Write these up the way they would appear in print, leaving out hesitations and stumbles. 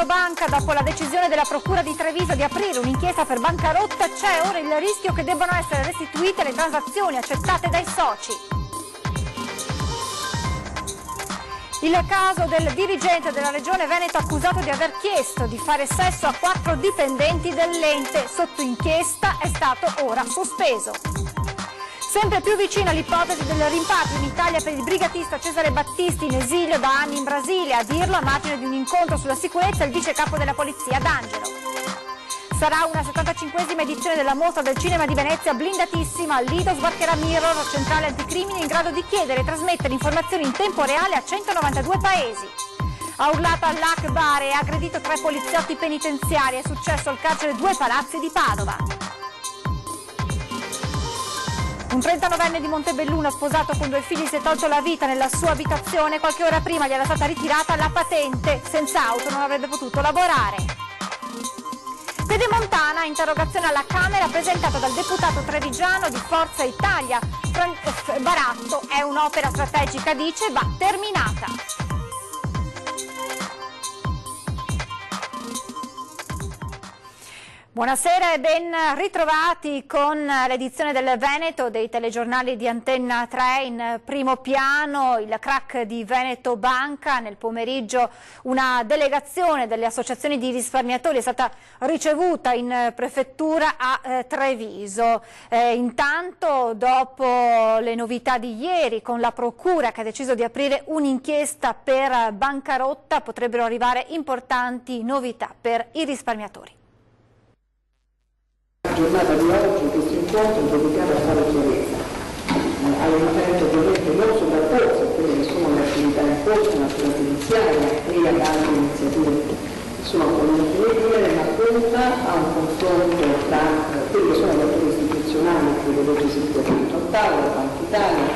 Banca, dopo la decisione della Procura di Treviso di aprire un'inchiesta per bancarotta, c'è ora il rischio che debbano essere restituite le transazioni accettate dai soci. Il caso del dirigente della Regione Veneto accusato di aver chiesto di fare sesso a 4 dipendenti dell'ente sotto inchiesta è stato ora sospeso. Sempre più vicina l'ipotesi del rimpatrio in Italia per il brigatista Cesare Battisti, in esilio da anni in Brasile, a dirlo a margine di un incontro sulla sicurezza il vice capo della polizia D'Angelo. Sarà una 75esima edizione della mostra del cinema di Venezia blindatissima. Al Lido sbarcherà Mirror, centrale anticrimine in grado di chiedere e trasmettere informazioni in tempo reale a 192 paesi. Ha urlato all'Akbar e ha aggredito 3 poliziotti penitenziari. È successo al carcere 2 Palazzi di Padova. Un 39enne di Montebelluna, sposato con 2 figli, si è tolto la vita nella sua abitazione. Qualche ora prima gli era stata ritirata la patente. Senza auto non avrebbe potuto lavorare. Pedemontana, interrogazione alla Camera presentata dal deputato trevigiano di Forza Italia. Baratto, è un'opera strategica, dice, va terminata. Buonasera e ben ritrovati con l'edizione del Veneto dei telegiornali di Antenna 3. In primo piano il crack di Veneto Banca. Nel pomeriggio una delegazione delle associazioni di risparmiatori è stata ricevuta in prefettura a Treviso. Intanto, dopo le novità di ieri con la Procura che ha deciso di aprire un'inchiesta per bancarotta, potrebbero arrivare importanti novità per i risparmiatori. La giornata di oggi, questo incontro è dedicato a fare chiarezza all'interno ovviamente non sovrapporsi a quelle che sono le attività in corso, la giudiziaria e ad altre iniziative che sono attualmente in corso, ma punta a un confronto tra quelli che sono gli attori istituzionali che vedete sentito appunto a tavola, Banca Italia,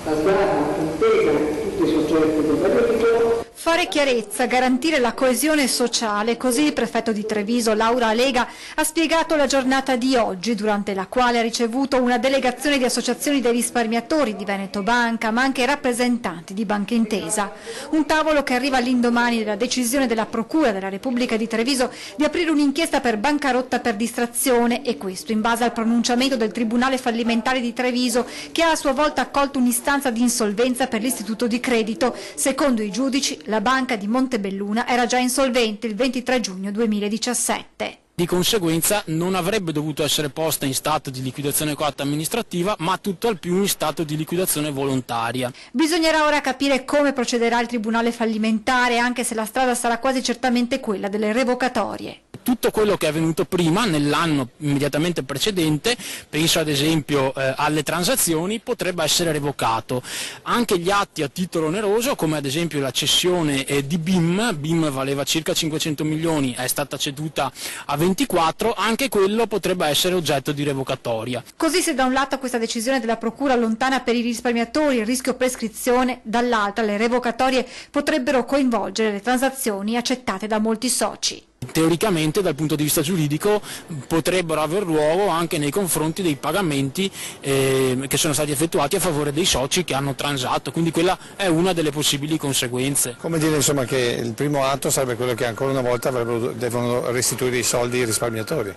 la SGAR, Intesa, tutti i soggetti del territorio. Fare chiarezza, garantire la coesione sociale, così il prefetto di Treviso, Laura Lega, ha spiegato la giornata di oggi, durante la quale ha ricevuto una delegazione di associazioni dei risparmiatori di Veneto Banca, ma anche rappresentanti di Banca Intesa. Un tavolo che arriva all'indomani della decisione della Procura della Repubblica di Treviso di aprire un'inchiesta per bancarotta per distrazione, e questo in base al pronunciamento del Tribunale fallimentare di Treviso, che ha a sua volta accolto un'istanza di insolvenza per l'istituto di credito. Secondo i giudici, la banca di Montebelluna era già insolvente il 23 giugno 2017. Di conseguenza non avrebbe dovuto essere posta in stato di liquidazione coatta amministrativa, ma tutto al più in stato di liquidazione volontaria. Bisognerà ora capire come procederà il Tribunale fallimentare, anche se la strada sarà quasi certamente quella delle revocatorie. Tutto quello che è avvenuto prima, nell'anno immediatamente precedente, penso ad esempio alle transazioni, potrebbe essere revocato. Anche gli atti a titolo oneroso, come ad esempio la cessione di BIM valeva circa 500 milioni, è stata ceduta a 24, anche quello potrebbe essere oggetto di revocatoria. Così, se da un lato questa decisione della Procura allontana per i risparmiatori il rischio prescrizione, dall'altra le revocatorie potrebbero coinvolgere le transazioni accettate da molti soci. Teoricamente, dal punto di vista giuridico, potrebbero aver luogo anche nei confronti dei pagamenti che sono stati effettuati a favore dei soci che hanno transato, quindi quella è una delle possibili conseguenze. Come dire, insomma, che il primo atto sarebbe quello che ancora una volta devono restituire i soldi ai risparmiatori?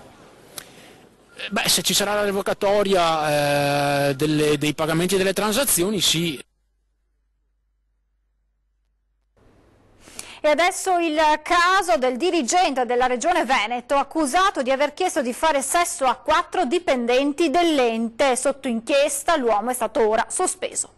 Beh, se ci sarà la revocatoria dei pagamenti delle transazioni, sì. E adesso il caso del dirigente della Regione Veneto accusato di aver chiesto di fare sesso a 4 dipendenti dell'ente. Sotto inchiesta l'uomo è stato ora sospeso.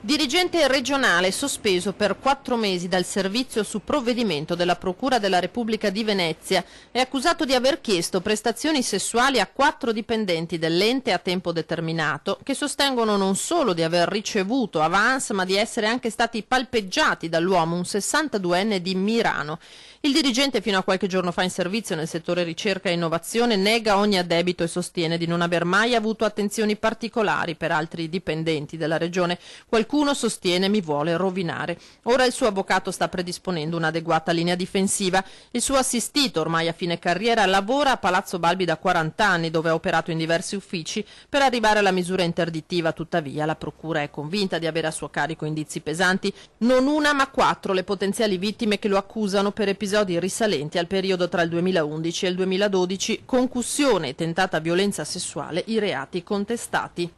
Dirigente regionale sospeso per 4 mesi dal servizio su provvedimento della Procura della Repubblica di Venezia è accusato di aver chiesto prestazioni sessuali a 4 dipendenti dell'ente a tempo determinato che sostengono non solo di aver ricevuto avance ma di essere anche stati palpeggiati dall'uomo, un 62enne di Mirano. Il dirigente, fino a qualche giorno fa in servizio nel settore ricerca e innovazione, nega ogni addebito e sostiene di non aver mai avuto attenzioni particolari per altri dipendenti della regione. Qualcuno qualcuno sostiene mi vuole rovinare. Ora il suo avvocato sta predisponendo un'adeguata linea difensiva. Il suo assistito, ormai a fine carriera, lavora a Palazzo Balbi da 40 anni, dove ha operato in diversi uffici. Per arrivare alla misura interdittiva, tuttavia, la procura è convinta di avere a suo carico indizi pesanti. Non una ma 4 le potenziali vittime che lo accusano per episodi risalenti al periodo tra il 2011 e il 2012, concussione e tentata violenza sessuale, i reati contestati.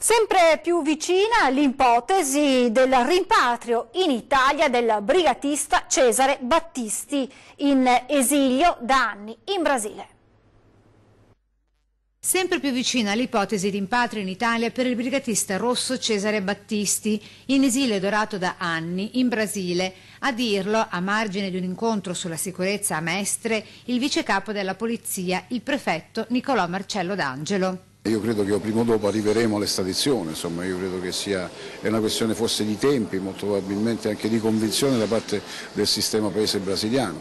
Sempre più vicina l'ipotesi del rimpatrio in Italia del brigatista Cesare Battisti, in esilio da anni in Brasile. Sempre più vicina l'ipotesi di rimpatrio in Italia per il brigatista rosso Cesare Battisti, in esilio dorato da anni in Brasile. A dirlo, a margine di un incontro sulla sicurezza a Mestre, il vicecapo della polizia, il prefetto Nicolò Marcello D'Angelo. Io credo che prima o dopo arriveremo all'estradizione, insomma io credo che è una questione forse di tempi, molto probabilmente anche di convinzione da parte del sistema paese brasiliano.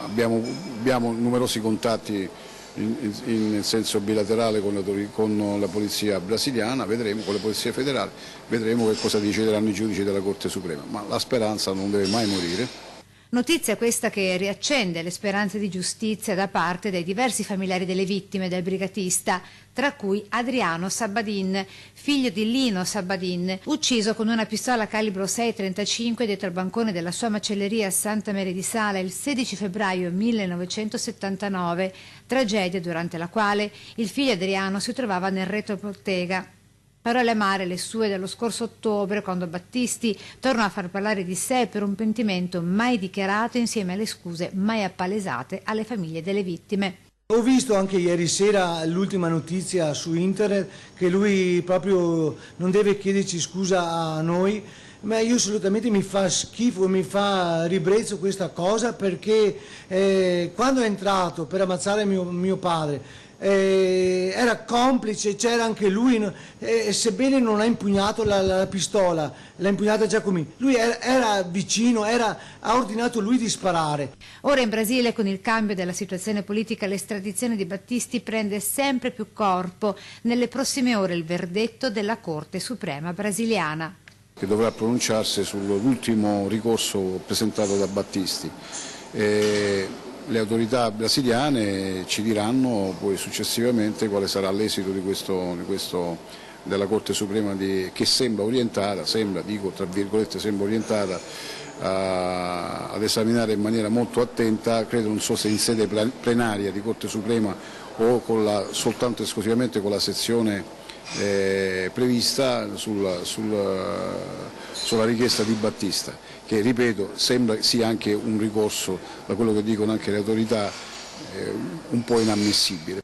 Abbiamo numerosi contatti in senso bilaterale con la polizia brasiliana, vedremo, con le polizie federali, vedremo che cosa decideranno i giudici della Corte Suprema, ma la speranza non deve mai morire. Notizia questa che riaccende le speranze di giustizia da parte dei diversi familiari delle vittime del brigatista, tra cui Adriano Sabbadin, figlio di Lino Sabbadin, ucciso con una pistola calibro 6,35 dietro il bancone della sua macelleria a Santa Maria di Sala il 16 febbraio 1979, tragedia durante la quale il figlio Adriano si trovava nel retrobottega. Parole amare le sue dello scorso ottobre, quando Battisti tornò a far parlare di sé per un pentimento mai dichiarato insieme alle scuse mai appalesate alle famiglie delle vittime. Ho visto anche ieri sera l'ultima notizia su internet che lui proprio non deve chiederci scusa a noi, ma io assolutamente mi fa schifo, mi fa ribrezzo questa cosa, perché quando è entrato per ammazzare mio padre era complice, c'era anche lui, sebbene non ha impugnato la pistola, l'ha impugnata Giacomini, lui era vicino, ha ordinato lui di sparare. Ora in Brasile, con il cambio della situazione politica, l'estradizione di Battisti prende sempre più corpo. Nelle prossime ore il verdetto della Corte Suprema brasiliana, che dovrà pronunciarsi sull'ultimo ricorso presentato da Battisti. Le autorità brasiliane ci diranno poi successivamente quale sarà l'esito della Corte Suprema che sembra orientata, dico tra virgolette, sembra orientata ad esaminare in maniera molto attenta, credo, non so se in sede plenaria di Corte Suprema o soltanto esclusivamente con la sezione prevista sulla richiesta di Battista, che ripeto sembra sia anche un ricorso, da quello che dicono anche le autorità, un po' inammissibile.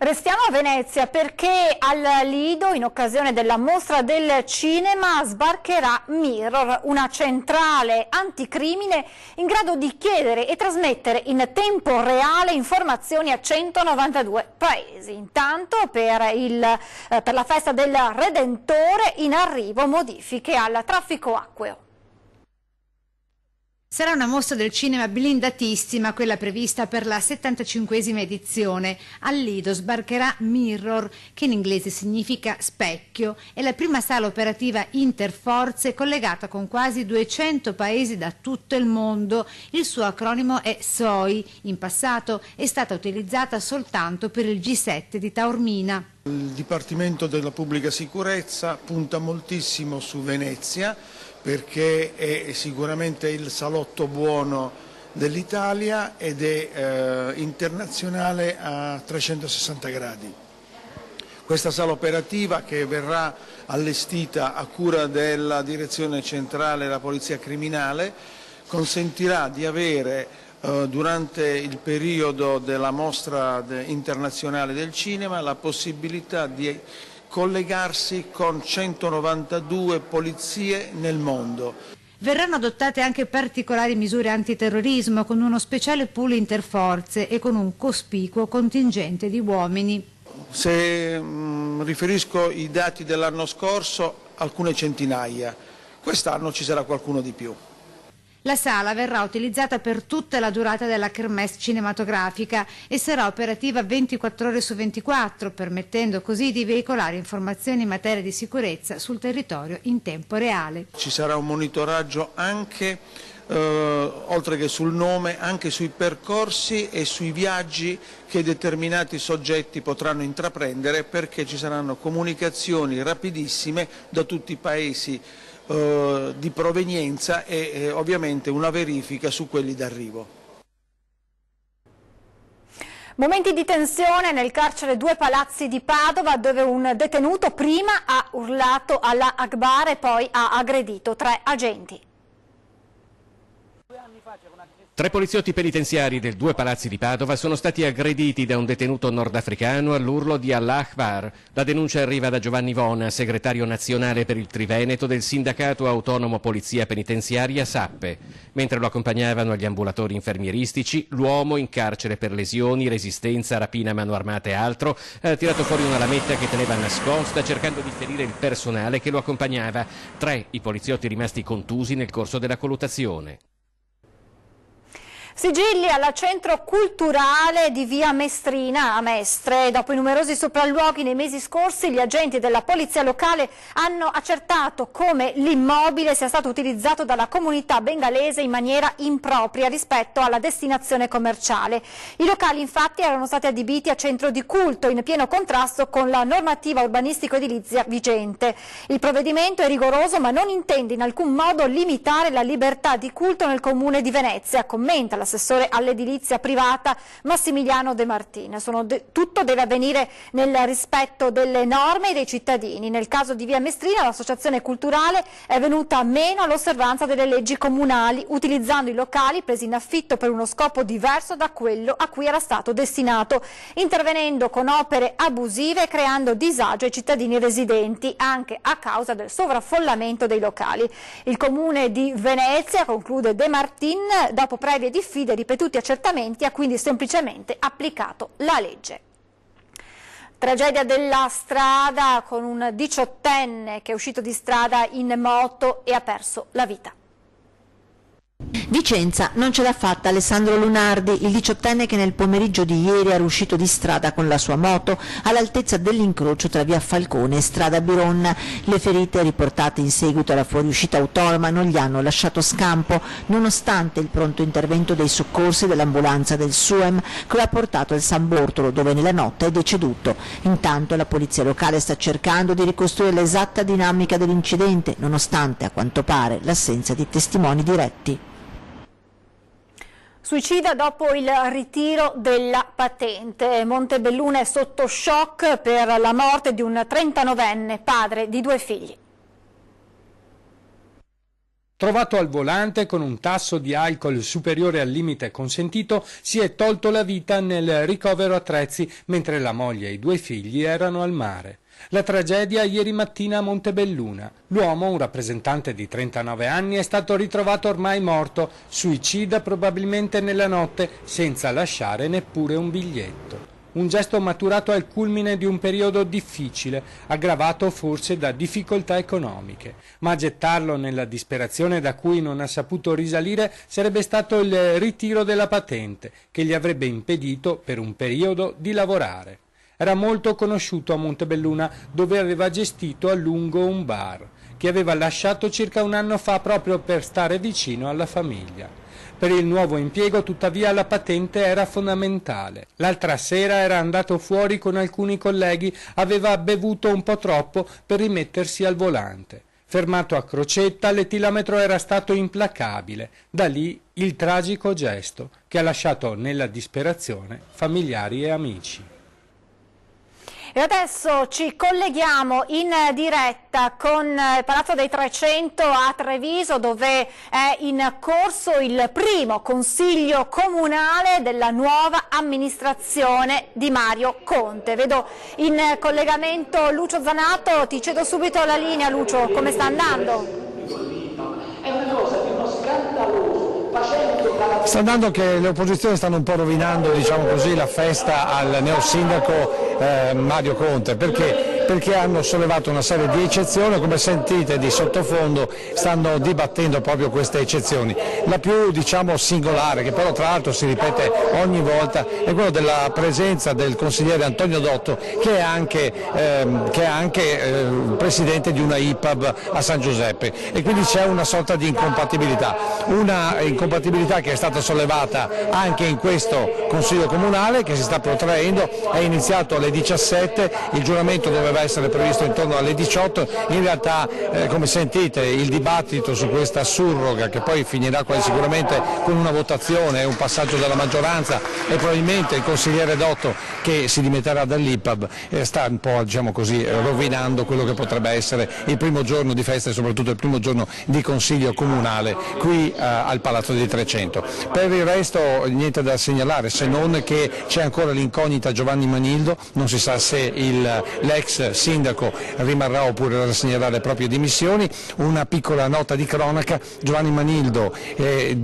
Restiamo a Venezia perché al Lido, in occasione della mostra del cinema, sbarcherà Mirror, una centrale anticrimine in grado di chiedere e trasmettere in tempo reale informazioni a 192 paesi. Intanto per la festa del Redentore in arrivo modifiche al traffico acqueo. Sarà una mostra del cinema blindatissima, quella prevista per la 75esima edizione. Al Lido sbarcherà Mirror, che in inglese significa specchio, è la prima sala operativa interforze collegata con quasi 200 paesi da tutto il mondo. Il suo acronimo è SOI. In passato è stata utilizzata soltanto per il G7 di Taormina. Il Dipartimento della Pubblica Sicurezza punta moltissimo su Venezia, perché è sicuramente il salotto buono dell'Italia ed è internazionale a 360 gradi. Questa sala operativa, che verrà allestita a cura della Direzione Centrale della Polizia Criminale, consentirà di avere durante il periodo della mostra internazionale del cinema la possibilità di collegarsi con 192 polizie nel mondo. Verranno adottate anche particolari misure antiterrorismo con uno speciale pool interforze e con un cospicuo contingente di uomini. Se riferisco i dati dell'anno scorso, alcune centinaia, quest'anno ci sarà qualcuno di più. La sala verrà utilizzata per tutta la durata della kermesse cinematografica e sarà operativa 24 ore su 24, permettendo così di veicolare informazioni in materia di sicurezza sul territorio in tempo reale. Ci sarà un monitoraggio anche oltre che sul nome, anche sui percorsi e sui viaggi che determinati soggetti potranno intraprendere, perché ci saranno comunicazioni rapidissime da tutti i paesi di provenienza e ovviamente una verifica su quelli d'arrivo. Momenti di tensione nel carcere Due Palazzi di Padova, dove un detenuto prima ha urlato Allah Akbar e poi ha aggredito 3 agenti. 3 poliziotti penitenziari del Due Palazzi di Padova sono stati aggrediti da un detenuto nordafricano all'urlo di Allah Akbar. La denuncia arriva da Giovanni Vona, segretario nazionale per il Triveneto del Sindacato Autonomo Polizia Penitenziaria SAPPE. Mentre lo accompagnavano agli ambulatori infermieristici, l'uomo in carcere per lesioni, resistenza, rapina a mano armata e altro ha tirato fuori una lametta che teneva nascosta, cercando di ferire il personale che lo accompagnava. 3 i poliziotti rimasti contusi nel corso della colluttazione. Sigilli al centro culturale di via Mestrina a Mestre. Dopo i numerosi sopralluoghi nei mesi scorsi, gli agenti della polizia locale hanno accertato come l'immobile sia stato utilizzato dalla comunità bengalese in maniera impropria rispetto alla destinazione commerciale. I locali infatti erano stati adibiti a centro di culto, in pieno contrasto con la normativa urbanistico-edilizia vigente. Il provvedimento è rigoroso ma non intende in alcun modo limitare la libertà di culto nel comune di Venezia, commenta l'assessore all'edilizia privata Massimiliano De Martini. Tutto deve avvenire nel rispetto delle norme e dei cittadini. Nel caso di via Mestrina l'associazione culturale è venuta meno all'osservanza delle leggi comunali, utilizzando i locali presi in affitto per uno scopo diverso da quello a cui era stato destinato, intervenendo con opere abusive e creando disagio ai cittadini residenti, anche a causa del sovraffollamento dei locali. Il comune di Venezia, conclude De Martini, dopo previe diffide e ripetuti accertamenti, ha quindi semplicemente applicato la legge. Tragedia della strada con un 18enne che è uscito di strada in moto e ha perso la vita. Vicenza, non ce l'ha fatta Alessandro Lunardi, il 18enne che nel pomeriggio di ieri era uscito di strada con la sua moto all'altezza dell'incrocio tra via Falcone e strada Bironna. Le ferite riportate in seguito alla fuoriuscita autonoma non gli hanno lasciato scampo, nonostante il pronto intervento dei soccorsi dell'ambulanza del SUEM che lo ha portato al San Bortolo, dove nella notte è deceduto. Intanto la polizia locale sta cercando di ricostruire l'esatta dinamica dell'incidente, nonostante a quanto pare l'assenza di testimoni diretti. Suicida dopo il ritiro della patente. Montebelluna è sotto shock per la morte di un 39enne, padre di 2 figli. Trovato al volante con un tasso di alcol superiore al limite consentito, si è tolto la vita nel ricovero attrezzi mentre la moglie e i 2 figli erano al mare. La tragedia ieri mattina a Montebelluna. L'uomo, un rappresentante di 39 anni, è stato ritrovato ormai morto, suicida probabilmente nella notte, senza lasciare neppure un biglietto. Un gesto maturato al culmine di un periodo difficile, aggravato forse da difficoltà economiche. Ma a gettarlo nella disperazione da cui non ha saputo risalire sarebbe stato il ritiro della patente, che gli avrebbe impedito per un periodo di lavorare. Era molto conosciuto a Montebelluna, dove aveva gestito a lungo un bar, che aveva lasciato circa un anno fa proprio per stare vicino alla famiglia. Per il nuovo impiego, tuttavia, la patente era fondamentale. L'altra sera era andato fuori con alcuni colleghi, aveva bevuto un po' troppo per rimettersi al volante. Fermato a Crocetta, l'etilometro era stato implacabile. Da lì il tragico gesto che ha lasciato nella disperazione familiari e amici. E adesso ci colleghiamo in diretta con Palazzo dei 300 a Treviso, dove è in corso il primo consiglio comunale della nuova amministrazione di Mario Conte. Vedo in collegamento Lucio Zanato, ti cedo subito la linea. Lucio, come sta andando? È una cosa di uno scandaloso. Sta andando che le opposizioni stanno un po' rovinando, diciamo così, la festa al neosindaco Mario Conte. Perché perché hanno sollevato una serie di eccezioni, come sentite di sottofondo stanno dibattendo proprio queste eccezioni. La più singolare, che però tra l'altro si ripete ogni volta, è quella della presenza del consigliere Antonio Dotto, che è anche presidente di una IPAB a San Giuseppe, e quindi c'è una sorta di incompatibilità che è stata sollevata anche in questo Consiglio Comunale che si sta protraendo. È iniziato alle 17, il giuramento doveva essere previsto intorno alle 18, in realtà come sentite il dibattito su questa surroga, che poi finirà quasi sicuramente con una votazione e un passaggio della maggioranza, e probabilmente il consigliere Dotto che si dimetterà dall'IPAB, sta un po' rovinando quello che potrebbe essere il primo giorno di festa e soprattutto il primo giorno di Consiglio Comunale qui al Palazzo dei 300. Per il resto niente da segnalare, se non che c'è ancora l'incognita Giovanni Manildo, non si sa se l'ex sindaco rimarrà oppure rassegnerà le proprie dimissioni. Una piccola nota di cronaca: Giovanni Manildo è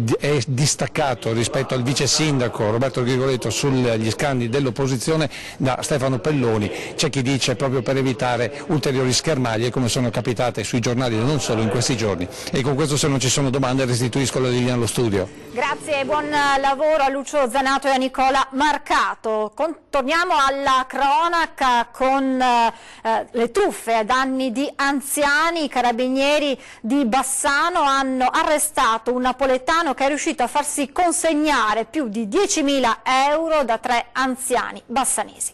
distaccato rispetto al vice sindaco Roberto Grigoletto sugli scandi dell'opposizione da Stefano Pelloni. C'è chi dice proprio per evitare ulteriori schermaglie, come sono capitate sui giornali non solo in questi giorni. E con questo, se non ci sono domande, restituisco la linea allo studio. Grazie e buon lavoro a Lucio Zanato e a Nicola Marcato. Torniamo alla cronaca con le truffe ai danni di anziani. I carabinieri di Bassano hanno arrestato un napoletano che è riuscito a farsi consegnare più di 10.000 euro da 3 anziani bassanesi.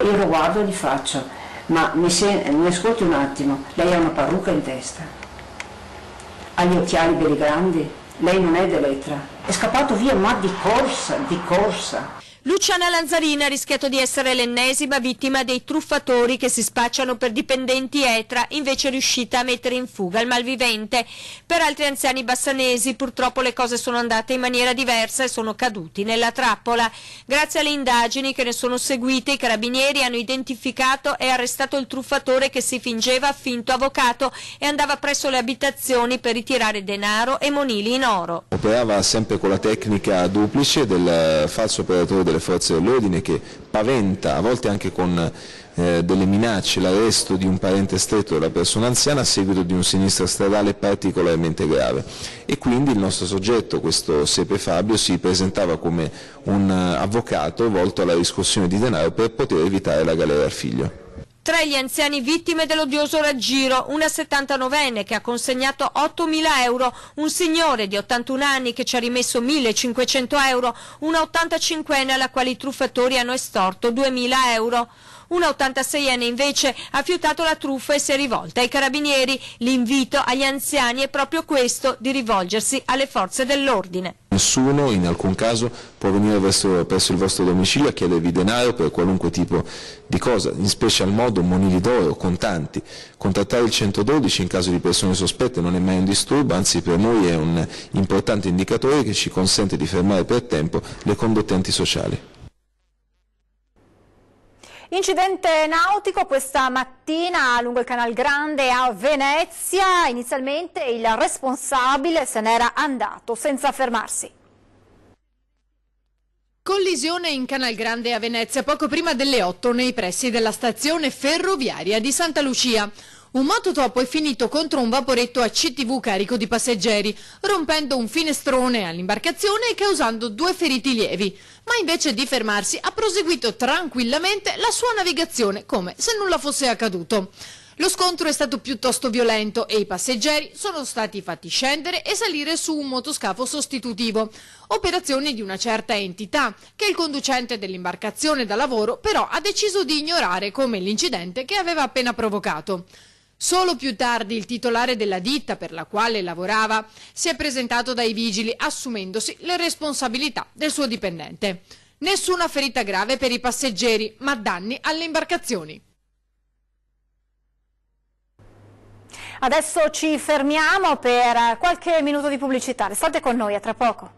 Io lo guardo e gli faccio: ma mi ascolti un attimo, lei ha una parrucca in testa, ha gli occhiali belli grandi, lei non è d'Elettra, è scappato via ma di corsa. Luciana Lanzarina ha rischiato di essere l'ennesima vittima dei truffatori che si spacciano per dipendenti ETRA, invece è riuscita a mettere in fuga il malvivente. Per altri anziani bassanesi purtroppo le cose sono andate in maniera diversa e sono caduti nella trappola. Grazie alle indagini che ne sono seguite, i carabinieri hanno identificato e arrestato il truffatore che si fingeva finto avvocato e andava presso le abitazioni per ritirare denaro e monili in oro. Operava sempre con la tecnica duplice del falso operatore delle forze dell'ordine, che paventa, a volte anche con delle minacce, l'arresto di un parente stretto della persona anziana a seguito di un sinistro stradale particolarmente grave. E quindi il nostro soggetto, questo Sepe Fabio, si presentava come un avvocato volto alla riscossione di denaro per poter evitare la galera al figlio. Tra gli anziani vittime dell'odioso raggiro, una 79enne che ha consegnato 8.000 euro, un signore di 81 anni che ci ha rimesso 1.500 euro, una 85enne alla quale i truffatori hanno estorto 2.000 euro. Una 86enne invece ha fiutato la truffa e si è rivolta ai carabinieri. L'invito agli anziani è proprio questo, di rivolgersi alle forze dell'ordine. Nessuno in alcun caso può venire presso il vostro domicilio a chiedervi denaro per qualunque tipo di cosa, in special modo monili d'oro, contanti. Contattare il 112 in caso di persone sospette non è mai un disturbo, anzi per noi è un importante indicatore che ci consente di fermare per tempo le condotte antisociali. Incidente nautico questa mattina lungo il Canal Grande a Venezia. Inizialmente il responsabile se n'era andato senza fermarsi. Collisione in Canal Grande a Venezia poco prima delle 8 nei pressi della stazione ferroviaria di Santa Lucia. Un mototopo è finito contro un vaporetto a CTV carico di passeggeri, rompendo un finestrone all'imbarcazione e causando 2 feriti lievi. Ma invece di fermarsi ha proseguito tranquillamente la sua navigazione, come se nulla fosse accaduto. Lo scontro è stato piuttosto violento e i passeggeri sono stati fatti scendere e salire su un motoscafo sostitutivo. Operazioni di una certa entità, che il conducente dell'imbarcazione da lavoro però ha deciso di ignorare, come l'incidente che aveva appena provocato. Solo più tardi il titolare della ditta per la quale lavorava si è presentato dai vigili assumendosi le responsabilità del suo dipendente. Nessuna ferita grave per i passeggeri, ma danni alle imbarcazioni. Adesso ci fermiamo per qualche minuto di pubblicità. Restate con noi, a tra poco.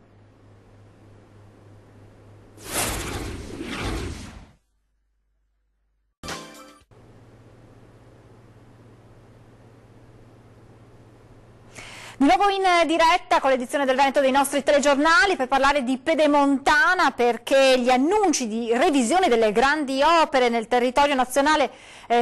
Di nuovo in diretta con l'edizione del Veneto dei nostri telegiornali per parlare di Pedemontana, perché gli annunci di revisione delle grandi opere nel territorio nazionale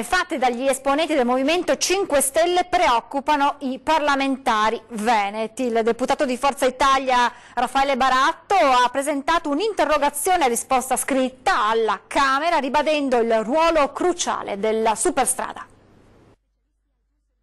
fatte dagli esponenti del Movimento 5 Stelle preoccupano i parlamentari veneti. Il deputato di Forza Italia Raffaele Baratto ha presentato un'interrogazione a risposta scritta alla Camera ribadendo il ruolo cruciale della superstrada.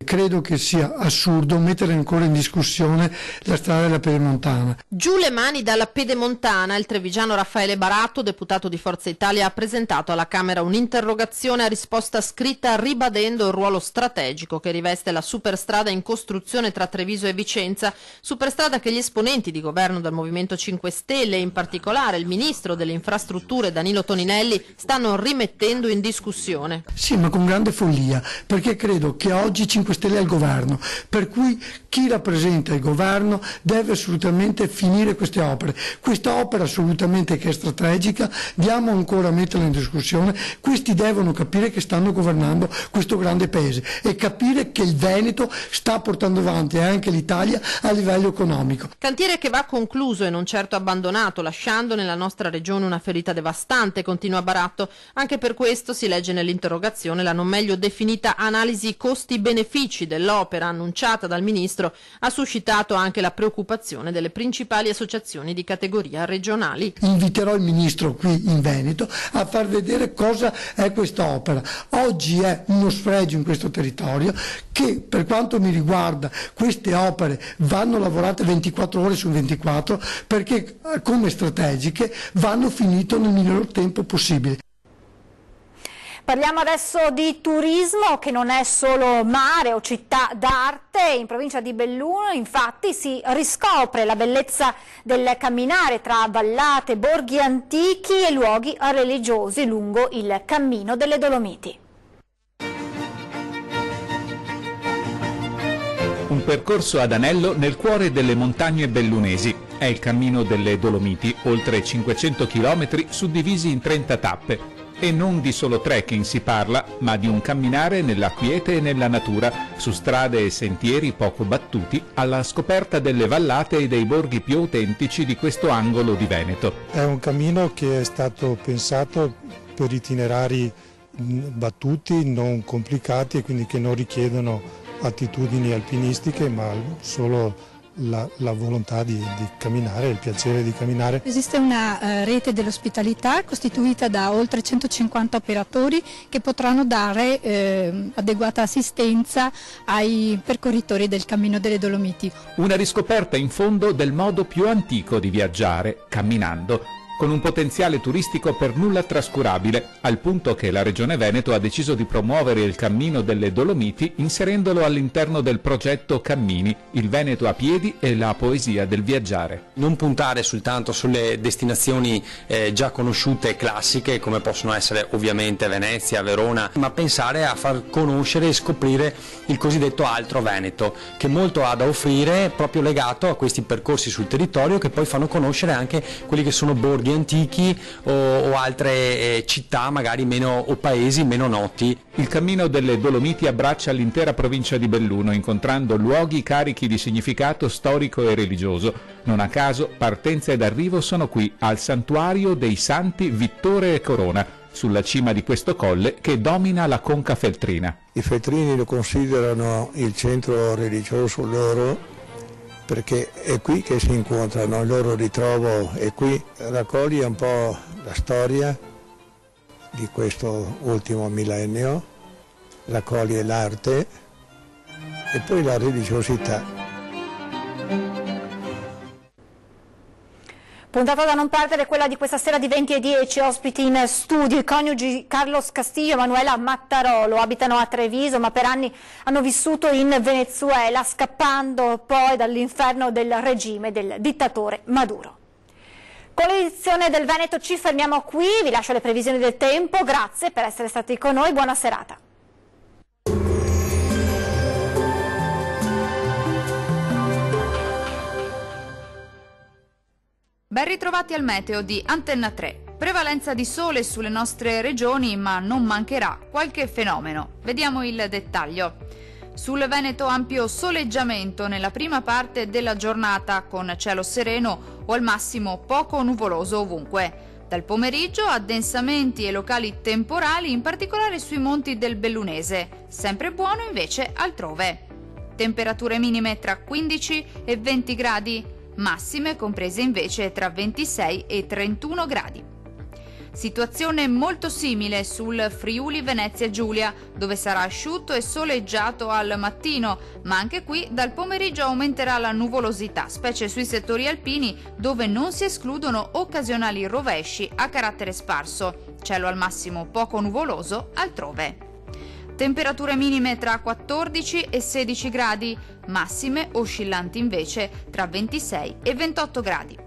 Credo che sia assurdo mettere ancora in discussione la strada della Pedemontana. Giù le mani dalla Pedemontana. Il trevigiano Raffaele Baratto, deputato di Forza Italia, ha presentato alla Camera un'interrogazione a risposta scritta ribadendo il ruolo strategico che riveste la superstrada in costruzione tra Treviso e Vicenza, superstrada che gli esponenti di governo del Movimento 5 Stelle, in particolare il ministro delle infrastrutture Danilo Toninelli, stanno rimettendo in discussione. Sì, ma con grande follia, perché credo che oggi 5 Stelle al governo, per cui chi rappresenta il governo deve assolutamente finire queste opere. Questa opera assolutamente che è strategica, diamo ancora a metterla in discussione. Questi devono capire che stanno governando questo grande paese e capire che il Veneto sta portando avanti anche l'Italia a livello economico. Cantiere che va concluso e non certo abbandonato, lasciando nella nostra regione una ferita devastante, continua Baratto. Anche per questo, si legge nell'interrogazione, la non meglio definita analisi costi-benefici dell'opera annunciata dal ministro ha suscitato anche la preoccupazione delle principali associazioni di categoria regionali. Inviterò il ministro qui in Veneto a far vedere cosa è questa opera. Oggi è uno sfregio in questo territorio che, per quanto mi riguarda, queste opere vanno lavorate 24 ore su 24 perché come strategiche vanno finite nel miglior tempo possibile. Parliamo adesso di turismo, che non è solo mare o città d'arte. In provincia di Belluno infatti si riscopre la bellezza del camminare tra vallate, borghi antichi e luoghi religiosi lungo il cammino delle Dolomiti. Un percorso ad anello nel cuore delle montagne bellunesi. È il cammino delle Dolomiti, oltre 500 km suddivisi in 30 tappe. E non di solo trekking si parla, ma di un camminare nella quiete e nella natura, su strade e sentieri poco battuti, alla scoperta delle vallate e dei borghi più autentici di questo angolo di Veneto. È un cammino che è stato pensato per itinerari battuti, non complicati e quindi che non richiedono attitudini alpinistiche, ma solo la volontà di camminare, il piacere di camminare. Esiste una rete dell'ospitalità costituita da oltre 150 operatori che potranno dare adeguata assistenza ai percorritori del Cammino delle Dolomiti. Una riscoperta in fondo del modo più antico di viaggiare, camminando, con un potenziale turistico per nulla trascurabile, al punto che la Regione Veneto ha deciso di promuovere il Cammino delle Dolomiti inserendolo all'interno del progetto Cammini, il Veneto a piedi e la poesia del viaggiare. Non puntare soltanto sulle destinazioni già conosciute e classiche, come possono essere ovviamente Venezia, Verona, ma pensare a far conoscere e scoprire il cosiddetto altro Veneto, che molto ha da offrire proprio legato a questi percorsi sul territorio che poi fanno conoscere anche quelli che sono borghi antichi o altre città magari meno o paesi meno noti. Il Cammino delle Dolomiti abbraccia l'intera provincia di Belluno, incontrando luoghi carichi di significato storico e religioso. Non a caso partenza ed arrivo sono qui al santuario dei santi Vittore e Corona, sulla cima di questo colle che domina la conca feltrina. I feltrini lo considerano il centro religioso loro, perché è qui che si incontrano, il loro ritrovo è qui. Raccoglie un po' la storia di questo ultimo millennio, raccoglie l'arte e poi la religiosità. Puntata da non perdere, quella di questa sera di 20:10, ospiti in studio i coniugi Carlos Castillo e Manuela Mattarolo. Abitano a Treviso ma per anni hanno vissuto in Venezuela, scappando poi dall'inferno del regime del dittatore Maduro. Con l'edizione del Veneto ci fermiamo qui, vi lascio le previsioni del tempo, grazie per essere stati con noi, buona serata. Ben ritrovati al meteo di Antenna 3. Prevalenza di sole sulle nostre regioni, ma non mancherà qualche fenomeno. Vediamo il dettaglio. Sul Veneto ampio soleggiamento nella prima parte della giornata con cielo sereno o al massimo poco nuvoloso ovunque. Dal pomeriggio addensamenti e locali temporali, in particolare sui monti del Bellunese, sempre buono invece altrove. Temperature minime tra 15 e 20 gradi, massime comprese invece tra 26 e 31 gradi. Situazione molto simile sul Friuli Venezia Giulia, dove sarà asciutto e soleggiato al mattino, ma anche qui dal pomeriggio aumenterà la nuvolosità, specie sui settori alpini dove non si escludono occasionali rovesci a carattere sparso. Cielo al massimo poco nuvoloso altrove. Temperature minime tra 14 e 16 gradi, massime oscillanti invece tra 26 e 28 gradi.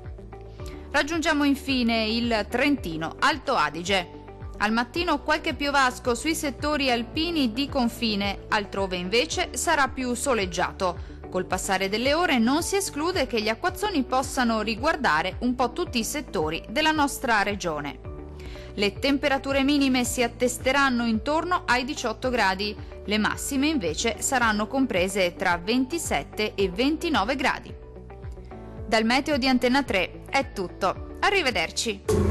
Raggiungiamo infine il Trentino Alto Adige. Al mattino qualche piovasco sui settori alpini di confine, altrove invece sarà più soleggiato. Col passare delle ore non si esclude che gli acquazzoni possano riguardare un po' tutti i settori della nostra regione. Le temperature minime si attesteranno intorno ai 18 gradi, le massime invece saranno comprese tra 27 e 29 gradi. Dal meteo di Antenna 3 è tutto. Arrivederci.